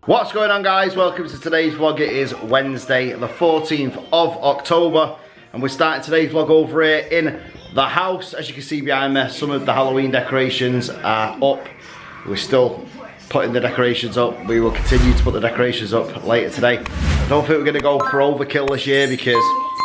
What's going on, guys? Welcome to today's vlog. It is Wednesday the 14th of October and we're starting today's vlog over here in the house. As you can see behind me, some of the Halloween decorations are up. We're still putting the decorations up. We will continue to put the decorations up later today. I don't think we're going to go for overkill this year because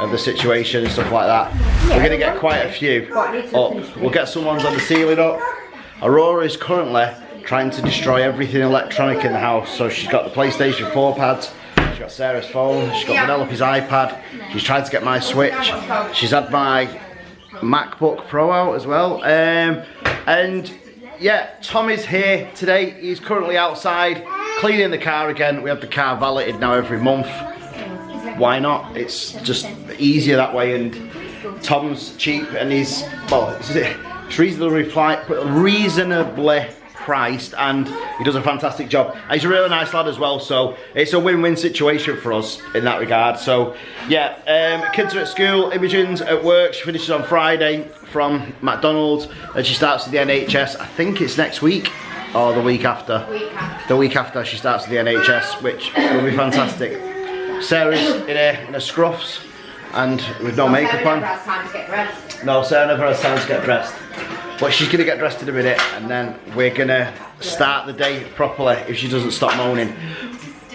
of the situation and stuff like that. We're going to get quite a few up. We'll get some ones on the ceiling up. Aurora is currently trying to destroy everything electronic in the house. So she's got the PlayStation 4 pads, she's got Sarah's phone, she's got Penelope's iPad, she's trying to get my Switch, she's had my MacBook Pro out as well. And yeah, Tommy's here today. He's currently outside cleaning the car again. We have the car valeted now every month. Why not? It's just easier that way, and Tom's cheap and he's, well, it's reasonably priced and he does a fantastic job. And he's a really nice lad as well, so it's a win-win situation for us in that regard. So yeah, kids are at school, Imogen's at work. She finishes on Friday from McDonald's and she starts at the NHS. I think it's next week or the week after. The week after she starts at the NHS, which will be fantastic. Sarah's in her scruffs and with no makeup on. No, Sarah never has time to get dressed. But she's gonna get dressed in a minute and then we're gonna start the day properly if she doesn't stop moaning.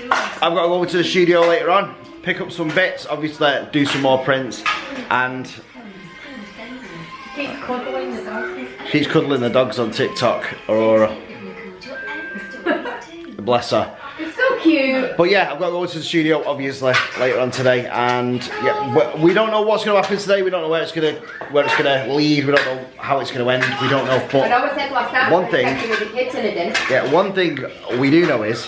I've got to go over to the studio later on, pick up some bits, obviously do some more prints, and she's cuddling the dogs on TikTok, Aurora. Bless her. It's so cute. But yeah, I've got to go to the studio obviously later on today, and yeah, we don't know what's going to happen today. We don't know where it's going to lead. We don't know how it's going to end. We don't know. But one thing we do know is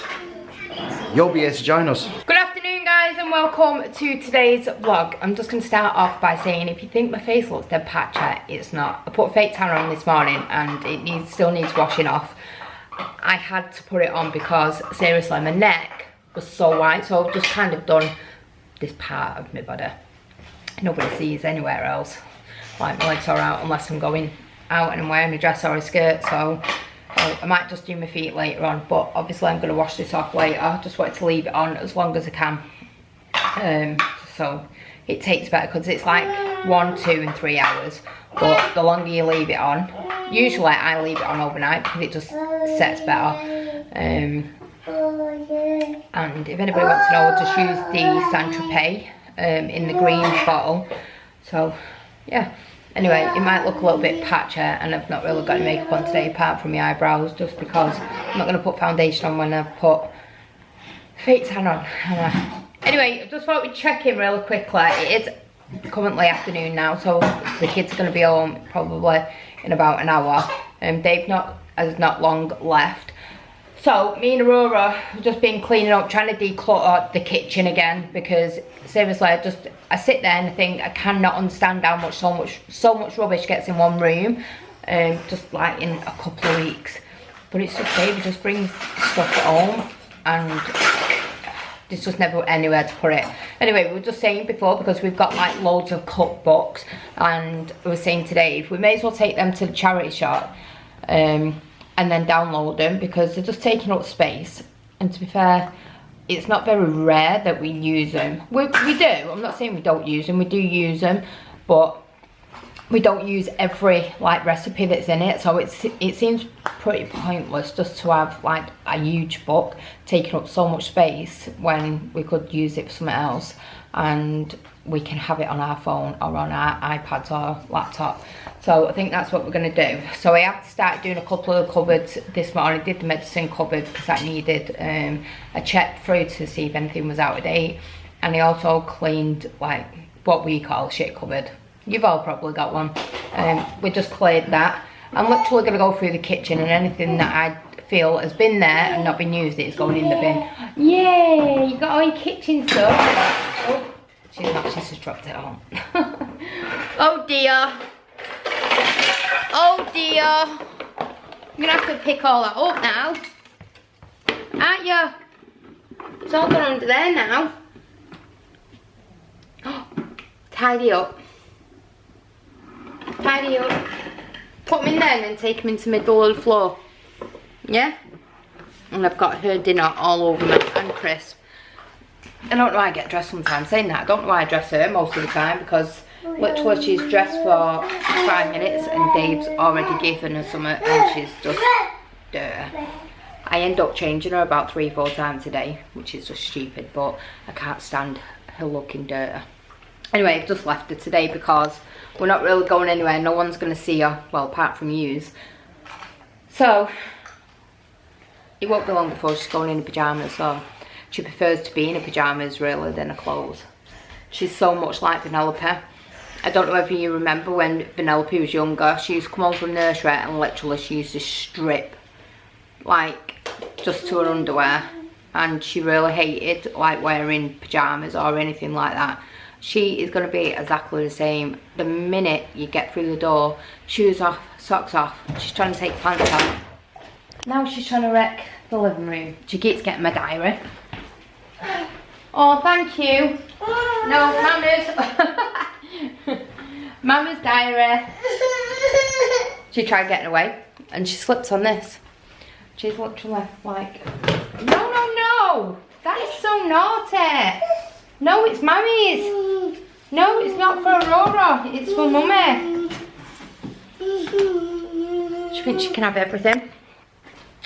you'll be here to join us. Good afternoon, guys, and welcome to today's vlog. I'm just going to start off by saying, if you think my face looks dead patchy, it's not. I put fake tan on this morning and it still needs washing off. I had to put it on because seriously my neck was so white, so I've just kind of done this part of my body. Nobody sees anywhere else. Like, my legs are out unless I'm going out and I'm wearing a dress or a skirt, so I might just do my feet later on, but obviously I'm going to wash this off later. I just wanted to leave it on as long as I can, so it takes better because it's like 1, 2 and 3 hours, but the longer you leave it on, usually I leave it on overnight because it just sets better. And if anybody wants to know, I'll just use the Saint-Tropez in the green bottle. So yeah, anyway, it might look a little bit patchy and I've not really got any makeup on today apart from my eyebrows, just because I'm not going to put foundation on when I've put fake tan on. Anyway, I just thought we'd check in really quickly. It is currently afternoon now, so the kids are going to be home probably in about an hour. Dave has not long left. So me and Aurora have just been cleaning up, trying to declutter the kitchen again, because seriously I sit there and I think I cannot understand how much so much rubbish gets in one room, just like in a couple of weeks. But it's just Dave just brings stuff home and there's just never anywhere to put it. Anyway, we were just saying before, because we've got like loads of cookbooks, and we were saying today, if we may as well take them to the charity shop and then download them, because they're just taking up space. And to be fair, it's not very rare that we use them. We do, I'm not saying we don't use them, we do use them, but we don't use every like recipe that's in it, so it seems pretty pointless just to have like a huge book taking up so much space when we could use it for something else, and we can have it on our phone or on our iPads or laptop. So I think that's what we're going to do. So I have to start doing a couple of the cupboards this morning. I did the medicine cupboard because I needed a check through to see if anything was out of date, and I also cleaned like what we call shit cupboard. You've all probably got one. We just cleared that. I'm literally going to go through the kitchen, and anything that I feel has been there and not been used is going in the bin. Yay! You got all your kitchen stuff. Oh, she's just dropped it on. Oh dear. Oh dear. I'm going to have to pick all that up now. Aren't you? It's all gone under there now. Oh, tidy up. Tidy up. Put them in there and then take them into the middle of the floor. Yeah? and I've got her dinner all over me, and Chris. I don't know why I get dressed sometimes, saying that, I don't know why I dress her most of the time, because literally she's dressed for 5 minutes and Dave's already given her something and she's just dirty. I end up changing her about 3-4 times a day, which is just stupid, but I can't stand her looking dirty. Anyway, I've just left her today because we're not really going anywhere, no one's going to see her, well, apart from yous. So, it won't be long before she's going in her pyjamas, so she prefers to be in her pyjamas really than her clothes. She's so much like Vanellope. I don't know if you remember when Vanellope was younger, she used to come home from nursery and literally she used to strip, like, just to her underwear. And she really hated, like, wearing pyjamas or anything like that. She is going to be exactly the same. The minute you get through the door, shoes off, socks off, she's trying to take pants off. Now she's trying to wreck the living room. She keeps getting my diary. Oh, thank you. No, Mama's. Mama's diary. She tried getting away and she slipped on this. She's literally like, no, no, no. That is so naughty. No, it's Mummy's. No, it's not for Aurora. It's for Mummy. She thinks she can have everything.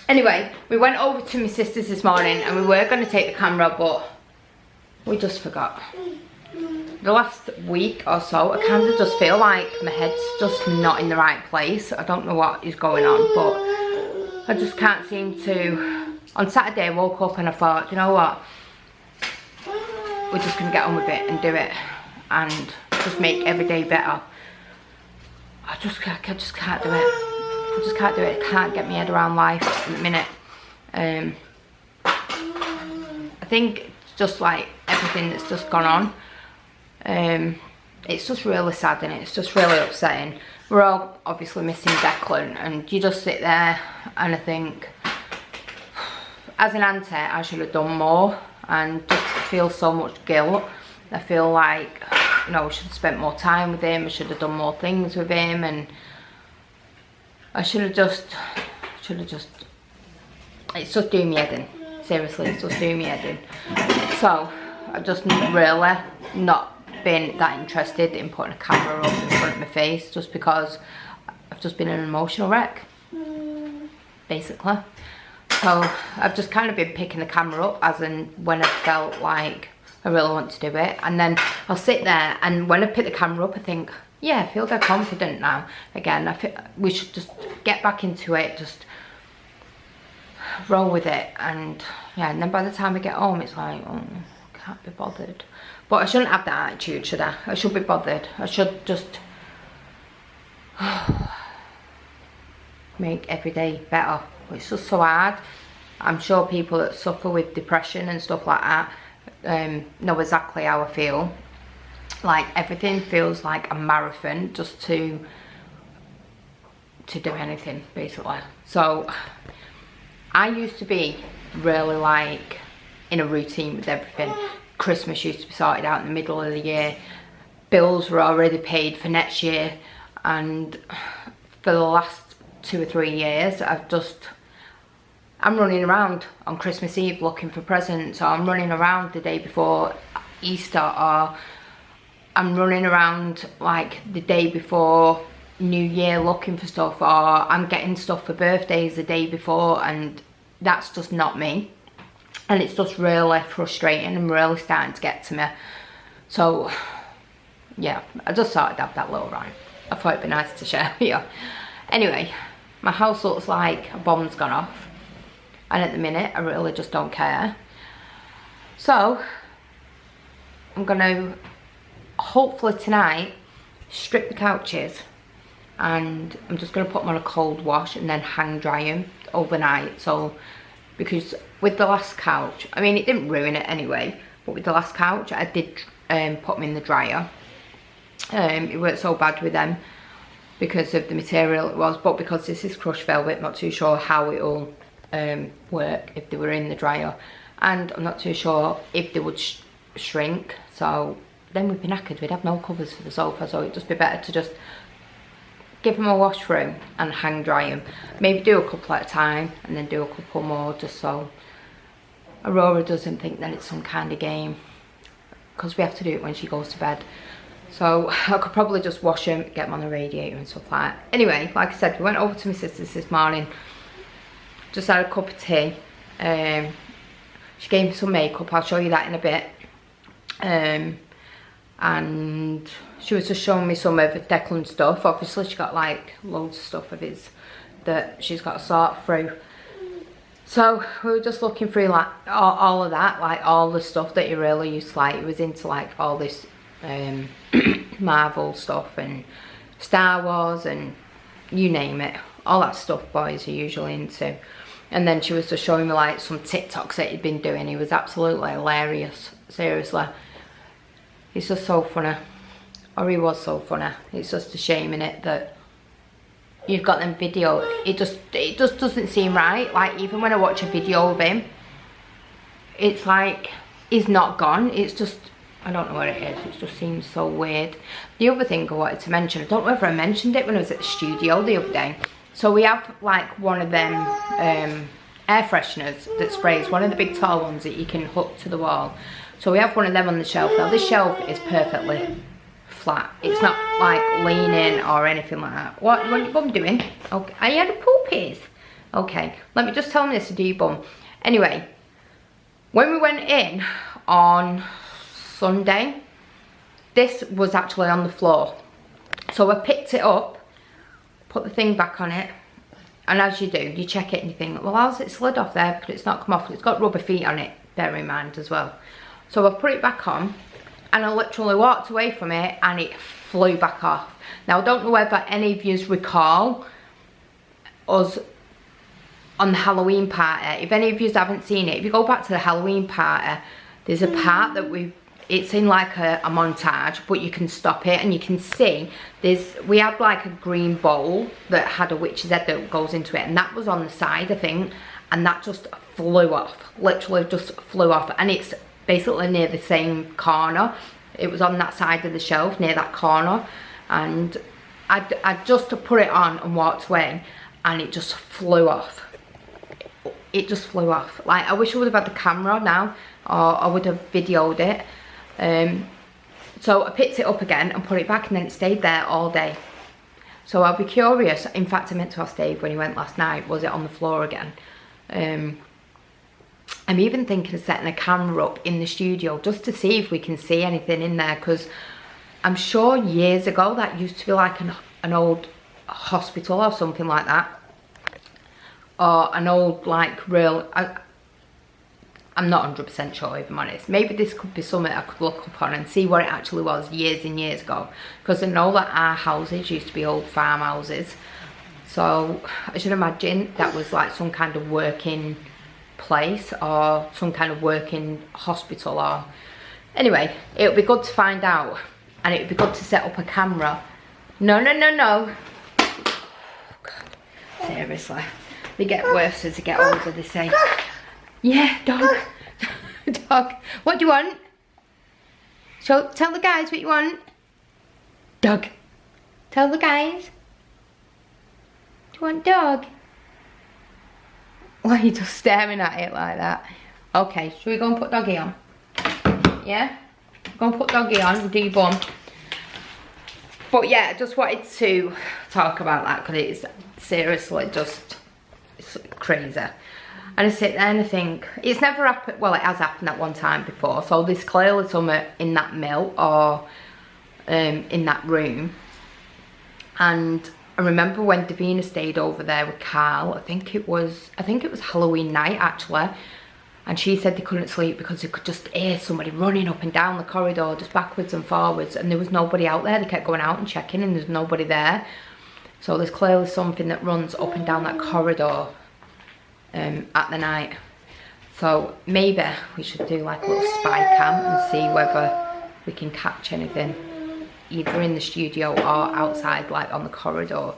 Anyway, we went over to my sister's this morning and we were going to take the camera, but we just forgot. The last week or so, I kind of just feel like my head's just not in the right place. I don't know what is going on, but I just can't seem to. On Saturday, I woke up and I thought, you know what? We're just going to get on with it and do it and just make every day better. I just can't do it. I just can't do it. I can't get my head around life in a minute. I think it's just like everything that's just gone on. It's just really sad and it's just really upsetting. We're all obviously missing Declan and you just sit there and I think, as an auntie, I should have done more and just feel so much guilt. I feel like, you know, I should have spent more time with him, I should have done more things with him, and I should have just, it's just doing me head in. Seriously, it's just doing me head in. So, I've just really not been that interested in putting a camera up in front of my face just because I've just been an emotional wreck, basically. So, I've just kind of been picking the camera up as in when I felt like I really want to do it. And then I'll sit there and when I pick the camera up I think, yeah, I feel dead confident now. Again, I feel we should just get back into it, just roll with it. And yeah, and then by the time I get home it's like, oh, can't be bothered. But I shouldn't have that attitude, should I? I should be bothered. I should just make every day better. It's just so hard. I'm sure people that suffer with depression and stuff like that know exactly how I feel. Like everything feels like a marathon just to do anything, basically. So I used to be really like in a routine with everything. Christmas used to be sorted out in the middle of the year. Bills were already paid for next year, and for the last 2 or 3 years I'm running around on Christmas Eve looking for presents, or I'm running around the day before Easter, or I'm running around like the day before New Year looking for stuff, or I'm getting stuff for birthdays the day before, and that's just not me. And it's just really frustrating and really starting to get to me. So yeah, I just thought I'd have that little rant. I thought it'd be nice to share with you. Anyway, my house looks like a bomb's gone off, and at the minute I really just don't care. So I'm gonna hopefully tonight strip the couches, and I'm just gonna put them on a cold wash and then hang dry them overnight. So because with the last couch, I mean it didn't ruin it anyway, but with the last couch I did put them in the dryer. It weren't so bad with them because of the material it was, but because this is crushed velvet, not too sure how it'll work if they were in the dryer, and I'm not too sure if they would shrink. So then we'd be knackered, we'd have no covers for the sofa, so it'd just be better to just give them a wash through and hang dry them. Maybe do a couple at a time and then do a couple more, just so Aurora doesn't think that it's some kind of game, because we have to do it when she goes to bed. So I could probably just wash them, get them on the radiator and stuff like that. Anyway, like I said, we went over to my sister's this morning, just had a cup of tea. She gave me some makeup, I'll show you that in a bit. And she was just showing me some of Declan's stuff. Obviously she got like loads of stuff of his that she's got to sort through. So we were just looking through like all of that, like all the stuff that he really used to like. He was into like all this Marvel stuff and Star Wars and you name it. All that stuff boys are usually into. And then she was just showing me like some TikToks that he'd been doing. He was absolutely hilarious, seriously. He's just so funny. Or he was so funny. It's just a shame in it that you've got them video. It just doesn't seem right. Like even when I watch a video of him, it's like he's not gone. It's just, I don't know what it is. It just seems so weird. The other thing I wanted to mention, I don't know whether I mentioned it when I was at the studio the other day. So we have like one of them air fresheners that sprays, one of the big tall ones that you can hook to the wall. So we have one of them on the shelf. Now this shelf is perfectly flat. It's not like leaning or anything like that. What your bum doing? Okay, are you had a poopies? Okay, let me just tell me this to do your bum. Anyway, when we went in on Sunday, this was actually on the floor. So I picked it up, put the thing back on it, and as you do, you check it and you think, well, how's it slid off there? Because it's not come off. It's got rubber feet on it, bear in mind as well. So I put it back on, and I literally walked away from it and it flew back off. Now I don't know whether any of you recall us on the Halloween party. If any of you haven't seen it, if you go back to the Halloween party, there's a part that it's in like a montage, but you can stop it and you can see we had like a green bowl that had a witch's head that goes into it, and that was on the side I think, and that just flew off, literally just flew off. And it's basically near the same corner. It was on that side of the shelf near that corner, and I just put it on and walked away and it just flew off. It just flew off. Like I wish I would have had the camera now, or I would have videoed it. So I picked it up again and put it back, and then it stayed there all day. So I'll be curious. In fact, I meant to ask Dave when he went last night, was it on the floor again? I'm even thinking of setting a camera up in the studio just to see if we can see anything in there, because I'm sure years ago that used to be like an old hospital or something like that, or an old like real, I'm not 100% sure if I'm honest. Maybe this could be something I could look up on and see what it actually was years and years ago, because I know that our houses used to be old farmhouses, so I should imagine that was like some kind of working place or some kind of working hospital. Or anyway, it would be good to find out, and it would be good to set up a camera. No. Oh, God. Seriously, they get worse as they get older, they say. Yeah, dog. Dog. What do you want? So tell the guys what you want. Dog. Tell the guys. Do you want dog? Why are you just staring at it like that? Okay, should we go and put doggy on? Yeah? Go and put doggy on and do your bum. But yeah, I just wanted to talk about that because it's seriously just it's crazy. And I sit there and I think, it's never happened, well it has happened at one time before, so there's clearly something in that mill or in that room. And I remember when Davina stayed over there with Carl, I think it was Halloween night actually, and she said they couldn't sleep because they could just hear somebody running up and down the corridor, just backwards and forwards, and there was nobody out there. They kept going out and checking and there's nobody there. So there's clearly something that runs up and down that corridor at the night. So maybe we should do like a little spy cam and see whether we can catch anything either in the studio or outside, like on the corridor.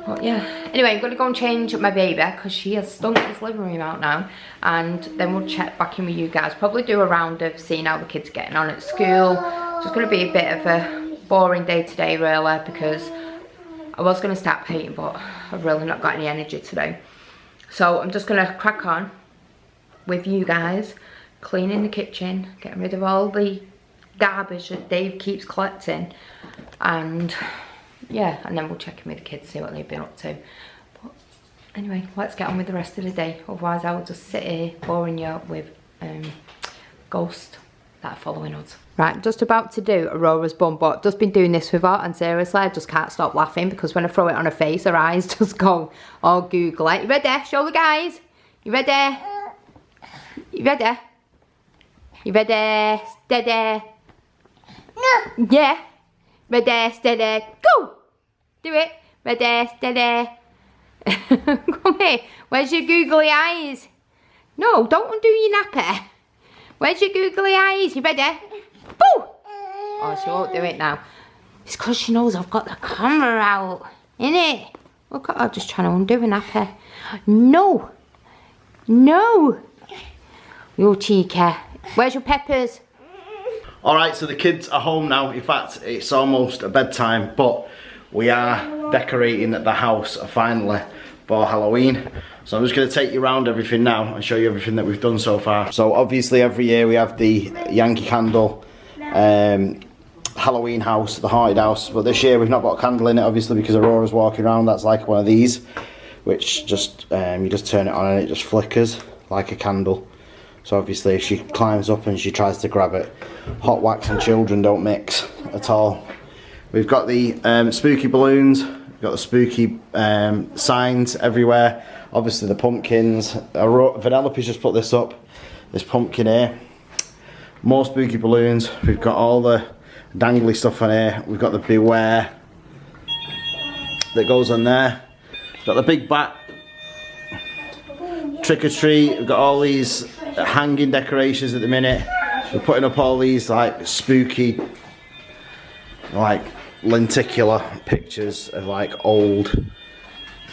But yeah, anyway, I'm gonna go and change my baby because she has stunk this living room out now, and then we'll check back in with you guys. Probably do a round of seeing how the kids are getting on at school. So it's gonna be a bit of a boring day today really, because I was going to start painting, but I've really not got any energy today. So I'm just going to crack on with you guys, cleaning the kitchen, getting rid of all the garbage that Dave keeps collecting, and yeah, and then we'll check in with the kids, see what they've been up to. But anyway, let's get on with the rest of the day, otherwise I will just sit here boring you with ghosts that are following us. Right, just about to do Aurora's bum, but just been doing this with her, and seriously I just can't stop laughing because when I throw it on her face, her eyes just go all googly. You ready? Show the guys. You ready? You ready? You ready? Steady. No. Yeah. Ready, steady, go. Do it. Ready, steady. Come here. Where's your googly eyes? No, don't undo your nappy. Where's your googly eyes? You ready? Boo! Oh, she won't do it now. It's because she knows I've got the camera out. Innit? Look at her just trying to undo a nappy. No. No. You cheeky. Where's your peppers? Alright, so the kids are home now. In fact, it's almost bedtime, but we are decorating the house finally for Halloween. So I'm just going to take you around everything now and show you everything that we've done so far. So obviously every year we have the Yankee Candle Halloween house, the haunted house, but this year we've not got a candle in it obviously because Aurora's walking around. That's like one of these, which just you just turn it on and it just flickers like a candle. So obviously if she climbs up and she tries to grab it, hot wax and children don't mix at all. We've got the spooky balloons, we've got the spooky signs everywhere. Obviously the pumpkins. Vanellope's just put this up, this pumpkin here. More spooky balloons. We've got all the dangly stuff on here. We've got the beware that goes on there. We've got the big bat. Trick or treat. We've got all these hanging decorations at the minute. We're putting up all these like spooky, like lenticular pictures of like old,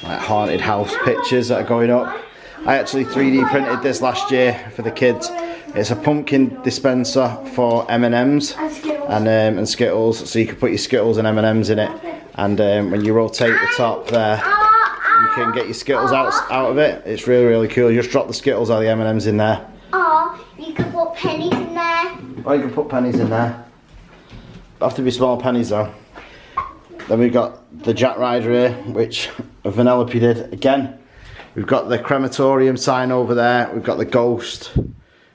like haunted house pictures that are going up. I actually 3D printed this last year for the kids. It's a pumpkin dispenser for M&Ms and Skittles, so you can put your Skittles and M&Ms in it, and when you rotate the top there, you can get your Skittles out of it. It's really cool. You just drop the Skittles or the M&Ms in there. Or you can put pennies in there. Or you can put pennies in there. Have to be small pennies though. Then we've got the Jack Rider here, which Vanellope did again. We've got the crematorium sign over there. We've got the ghost.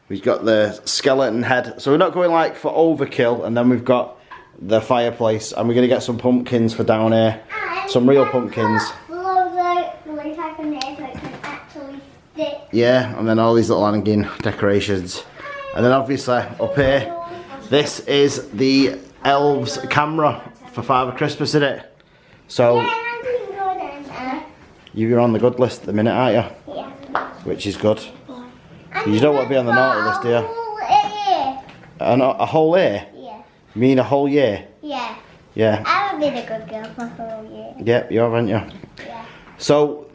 We've got the skeleton head. So we're not going like for overkill. And then we've got the fireplace. And we're going to get some pumpkins for down here. Some real pumpkins. Yeah, and then all these little hanging decorations. And then obviously up here, this is the elves camera for Father Christmas, isn't it? So you're on the good list at the minute, aren't you? Yeah. Which is good. You don't want to be on the naughty list, do you? A whole year? Yeah. You mean a whole year? Yeah. Yeah. I've been a good girl for a whole year. Yep, you have, haven't you? Yeah. So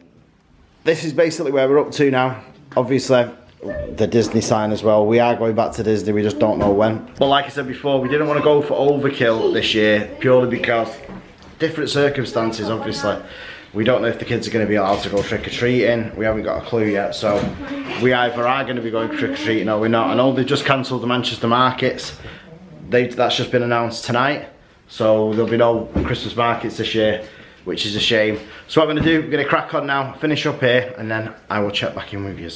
this is basically where we're up to now. Obviously the Disney sign as well. We are going back to Disney, we just don't know when. But like I said before, we didn't want to go for overkill this year purely because different circumstances. Obviously we don't know if the kids are going to be allowed to go trick-or-treating. We haven't got a clue yet, so we either are going to be going trick-or-treating or we're not. I know they've just cancelled the Manchester markets. That's just been announced tonight, so there'll be no Christmas markets this year, which is a shame. So what I'm going to do, we're going to crack on now, finish up here, and then I will check back in with you.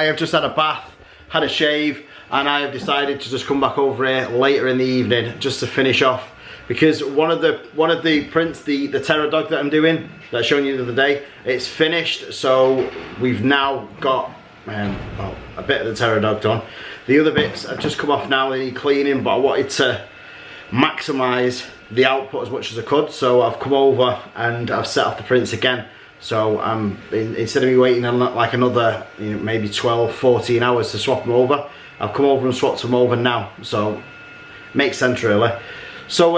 have just had a bath, had a shave, and I have decided to just come back over here later in the evening just to finish off, because one of the prints, the terror dog that I'm doing, that I showed you the other day, it's finished. So we've now got well, a bit of the terror dog done. The other bits have just come off now, they need cleaning, but I wanted to maximise the output as much as I could, so I've come over and I've set off the prints again. So instead of me waiting on like another, you know, maybe 12-14 hours to swap them over, I've come over and swapped them over now, so makes sense really. So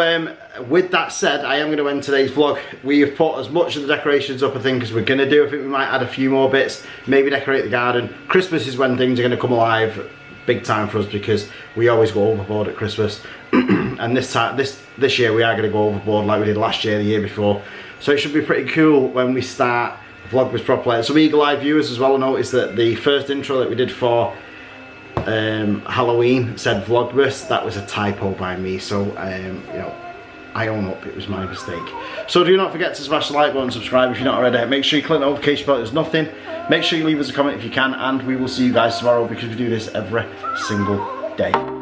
with that said, I am going to end today's vlog. We have put as much of the decorations up, I think, as we're going to do. I think we might add a few more bits, maybe decorate the garden. Christmas is when things are going to come alive big time for us, because we always go overboard at Christmas. And this year we are going to go overboard like we did last year, the year before. So it should be pretty cool when we start Vlogmas properly. Some eagle eye viewers as well noticed that the first intro that we did for Halloween said Vlogmas. That was a typo by me, so you know, I own up, it was my mistake. So do not forget to smash the like button, subscribe if you're not already. Make sure you click the notification bell, there's nothing. Make sure you leave us a comment if you can, and we will see you guys tomorrow, because we do this every single day.